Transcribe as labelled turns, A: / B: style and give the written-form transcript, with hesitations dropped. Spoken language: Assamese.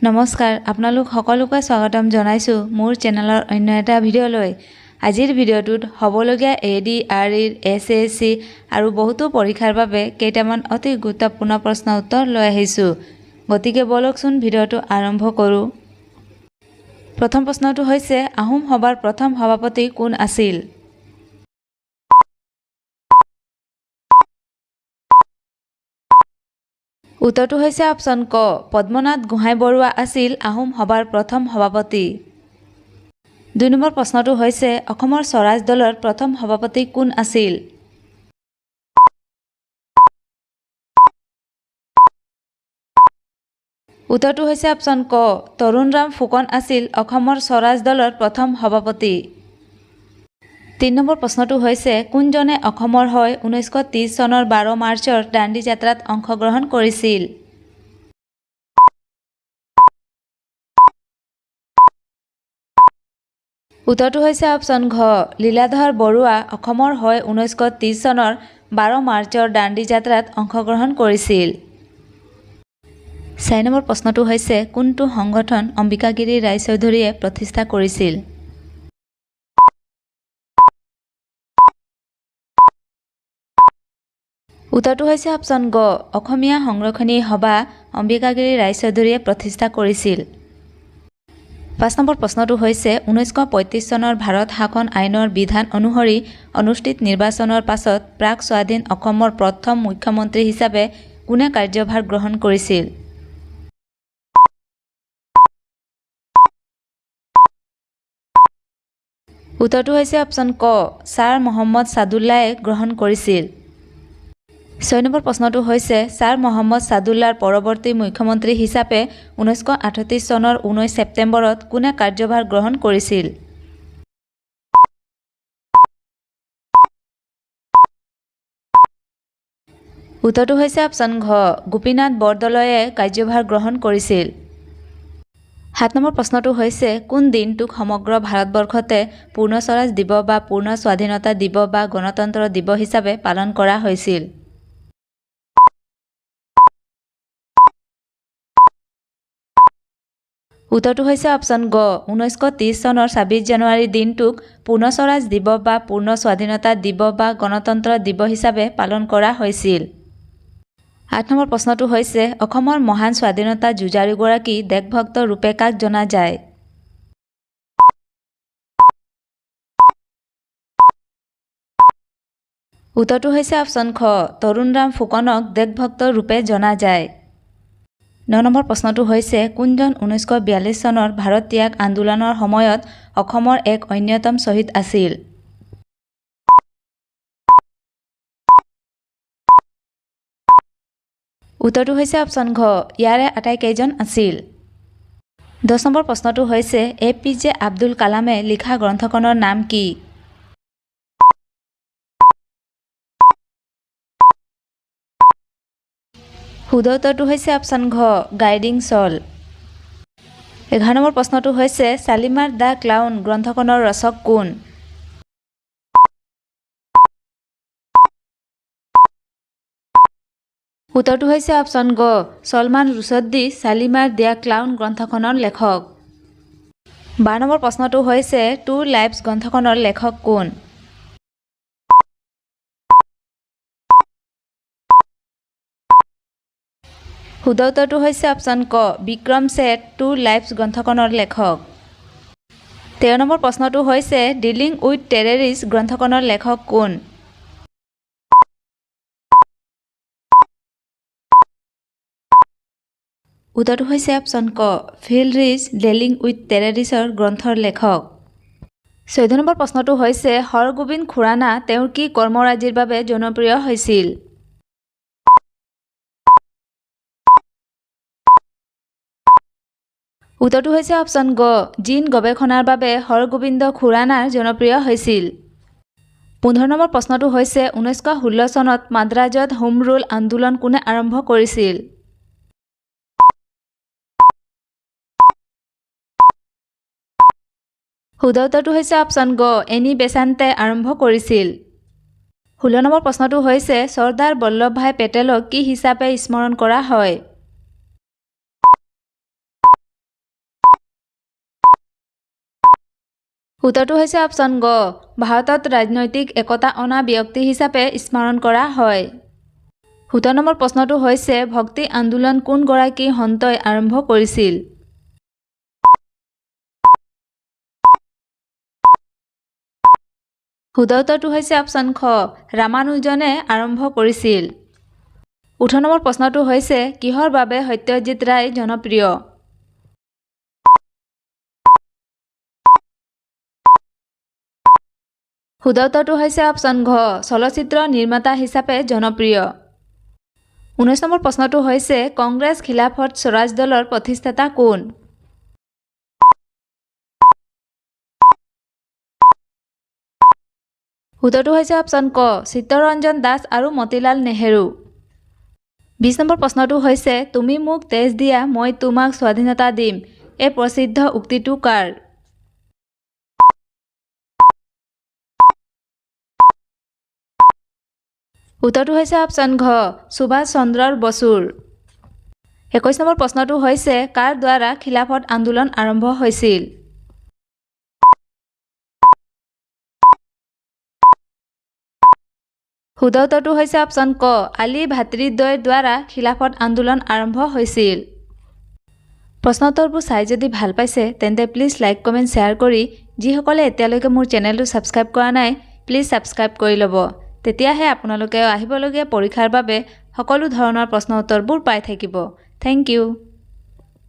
A: নমস্কাৰ আপোনালোক সকলোকে স্বাগতম জনাইছো মোৰ চেনেলৰ অন্য এটা ভিডিঅ'লৈ। আজিৰ ভিডিঅ'টোত হ'বলগীয়া এডি আৰইৰ এছএছসি আৰু বহুতো পৰীক্ষাৰ বাবে কেইটামান অতি গুৰুত্বপূৰ্ণ প্ৰশ্ন উত্তৰ লৈ আহিছো। গতিকে বলকচোন ভিডিঅ'টো আৰম্ভ কৰোঁ। প্ৰথম প্ৰশ্নটো হৈছে আহোম সভাৰ প্ৰথম সভাপতি কোন আছিল? উত্তৰটো হৈছে অপশ্যন ক পদ্মনাথ গোহাঁই বৰুৱা আছিল আহোম সভাৰ প্ৰথম সভাপতি। ২ নম্বৰ প্ৰশ্নটো হৈছে অসমৰ স্বৰাজ দলৰ প্ৰথম সভাপতি কোন আছিল? উত্তৰটো হৈছে অপশ্যন ক তৰুণৰাম ফুকন আছিল অসমৰ স্বৰাজ দলৰ প্ৰথম সভাপতি। ৩ নম্বৰ প্ৰশ্নটো হৈছে কোনজনে অসমৰ হৈ ১৯৩০ চনৰ ১২ মাৰ্চৰ দাণ্ডি যাত্ৰাত অংশগ্ৰহণ কৰিছিল? উত্তৰটো হৈছে অপশ্যন ঘ লীলাধৰ বৰুৱা অসমৰ হৈ ১৯৩০ চনৰ ১২ মাৰ্চৰ দাণ্ডি যাত্ৰাত অংশগ্ৰহণ কৰিছিল। ৪ নম্বৰ প্ৰশ্নটো হৈছে কোনটো সংগঠন অম্বিকাগিৰি ৰায়চৌধুৰীয়ে প্ৰতিষ্ঠা কৰিছিল? উত্তৰটো হৈছে অপশ্যন গ অসমীয়া সংৰক্ষণী সভা অম্বিকাগিৰি ৰায়চৌধুৰীয়ে প্ৰতিষ্ঠা কৰিছিল। ৫ নম্বৰ প্ৰশ্নটো হৈছে ১৯৩৫ চনৰ ভাৰত শাসন আইনৰ বিধান অনুসৰি অনুষ্ঠিত নিৰ্বাচনৰ পাছত প্ৰাক স্বাধীন অসমৰ প্ৰথম মুখ্যমন্ত্ৰী হিচাপে কোনে কাৰ্যভাৰ গ্ৰহণ কৰিছিল? উত্তৰটো হৈছে অপশ্যন ক ছাৰ মহম্মদ ছাদুল্লাহে গ্ৰহণ কৰিছিল। ৬ নম্বৰ প্ৰশ্নটো হৈছে ছাৰ মহম্মদ ছাদুল্লাৰ পৰৱৰ্তী মুখ্যমন্ত্ৰী হিচাপে ১৯৩৮ চনৰ ১৯ ছেপ্টেম্বৰত কোনে কাৰ্যভাৰ গ্ৰহণ কৰিছিল? উত্তৰটো হৈছে অপশ্যন ঘ গোপীনাথ বৰদলৈয়ে কাৰ্যভাৰ গ্ৰহণ কৰিছিল। ৭ নম্বৰ প্ৰশ্নটো হৈছে কোন দিনটোক সমগ্ৰ ভাৰতবৰ্ষতে পূৰ্ণ স্বৰাজ দিৱস বা পূৰ্ণ স্বাধীনতা দিৱস বা গণতন্ত্ৰ দিৱস হিচাপে পালন কৰা হৈছিল? উত্তৰটো হৈছে অপশ্যন গ ১৯৩০ চনৰ ২৬ জানুৱাৰী দিনটোক পূৰ্ণ স্বৰাজ দিৱস বা পূৰ্ণ স্বাধীনতা দিৱস বা গণতন্ত্ৰ দিৱস হিচাপে পালন কৰা হৈছিল। ৮ নম্বৰ প্ৰশ্নটো হৈছে অসমৰ মহান স্বাধীনতা যুঁজাৰুগৰাকী দেশভক্ত ৰূপে কাক জনা যায়? উত্তৰটো হৈছে অপশ্যন খ তৰুণৰাম ফুকনক দেশভক্ত ৰূপে জনা যায়। ৯ নম্বৰ প্ৰশ্নটো হৈছে কোনজন ১৯৪২ চনৰ ভাৰত ত্যাগ আন্দোলনৰ সময়ত অসমৰ এক অন্যতম শ্বহীদ আছিল? উত্তৰটো হৈছে অপশ্যন ঘ ইয়াৰে আটাইকেইজন আছিল। ১০ নম্বৰ প্ৰশ্নটো হৈছে APJ আব্দুল কালামে লিখা গ্ৰন্থখনৰ নাম কি? শুদ্ধ উত্তৰটো হৈছে অপশ্যন ঘ গাইডিং ছল। ১১ নম্বৰ প্ৰশ্নটো হৈছে শালিমাৰ দ্য ক্লাউন গ্ৰন্থখনৰ ৰচক কোন? উত্তৰটো হৈছে অপশ্যন গ ছলমান ৰুশ্বদি শালিমাৰ দ্য ক্লাউন গ্ৰন্থখনৰ লেখক। ১২ নম্বৰ প্ৰশ্নটো হৈছে টু লাইফছ গ্ৰন্থখনৰ লেখক কোন? শুদ্ধ উত্তৰটো হৈছে অপশ্যন ক বিক্ৰম ছেঠ টু লাইফছ গ্ৰন্থখনৰ লেখক। ১৩ নম্বৰ প্ৰশ্নটো হৈছে ডিলিং উইথ টেৰৰিষ্ট গ্ৰন্থখনৰ লেখক কোন? উত্তৰটো হৈছে অপশ্যন ক ফিল ৰিচ ডিলিং উইথ টেৰৰিষ্টৰ গ্ৰন্থৰ লেখক। ১৪ নম্বৰ প্ৰশ্নটো হৈছে হৰগোবিন্দ খুৰানা তেওঁৰ কি কৰ্মৰাজিৰ বাবে জনপ্ৰিয় হৈছিল? উত্তৰটো হৈছে অপশ্যন গ জিন গৱেষণাৰ বাবে হৰগোবিন্দ খুৰানাৰ জনপ্ৰিয় হৈছিল। ১৫ নম্বৰ প্ৰশ্নটো হৈছে ১৯১৬ চনত মাদ্ৰাজত হোম ৰুল আন্দোলন কোনে আৰম্ভ কৰিছিল? শুদ্ধ উত্তৰটো হৈছে অপশ্যন গ এনি বেচাণ্টে আৰম্ভ কৰিছিল। ১৬ নম্বৰ প্ৰশ্নটো হৈছে চৰ্দাৰ বল্লভভাই পেটেলক কি হিচাপে স্মৰণ কৰা হয়? উত্তৰটো হৈছে অপশ্যন গ ভাৰতত ৰাজনৈতিক একতা অনা ব্যক্তি হিচাপে স্মৰণ কৰা হয় 17 নম্বৰ প্ৰশ্নটো হৈছে ভক্তি আন্দোলন কোন গৰাকী সন্তই আৰম্ভ কৰিছিল উত্তৰটো হৈছে অপশ্যন খ ৰামানুজনে আৰম্ভ কৰিছিল 18 নম্বৰ প্ৰশ্নটো হৈছে কিহৰ বাবে সত্যজিৎ ৰায় জনপ্ৰিয় উত্তৰটো হৈছে অপশ্যন ঘ চলচ্চিত্ৰ নিৰ্মাতা হিচাপে জনপ্ৰিয় 19 নম্বৰ প্ৰশ্নটো হৈছে কংগ্ৰেছ খিলাফত স্বৰাজ দলৰ প্ৰতিষ্ঠাতা কোন উত্তৰটো হৈছে অপশ্যন ক চিত্তৰঞ্জন দাস আৰু মতিলাল নেহেৰু 20 নম্বৰ প্ৰশ্নটো হৈছে তুমি মোক তেজ দিয়া মই তোমাক স্বাধীনতা দিম এই প্ৰসিদ্ধ উক্তিটো কাৰ উত্তৰটো হৈছে অপশ্যন ঘ সুভাষ চন্দ্ৰ বসুৰ 21 নম্বৰ প্ৰশ্নটো হৈছে কাৰ দ্বাৰা খিলাফত আন্দোলন আৰম্ভ হৈছিল উত্তৰটো হৈছে অপশ্যন ক আলী ভাতৃদ্বয়ৰ দ্বাৰা খিলাফত আন্দোলন আৰম্ভ হৈছিল প্ৰশ্নোত্তৰবোৰ চাই যদি ভাল পাইছে তেন্তে প্লিজ লাইক কমেণ্ট শ্বেয়াৰ কৰি যিসকলে এতিয়ালৈকে মোৰ চেনেলটো ছাবস্ক্ৰাইব কৰা নাই প্লিজ ছাবস্ক্ৰাইব কৰি ল'ব তেতিয়াহে আপোনালোকে আহিবলগীয়া পৰীক্ষাৰ বাবে সকলো ধৰণৰ প্ৰশ্ন উত্তৰবোৰ পাই থাকিব থেংক ইউ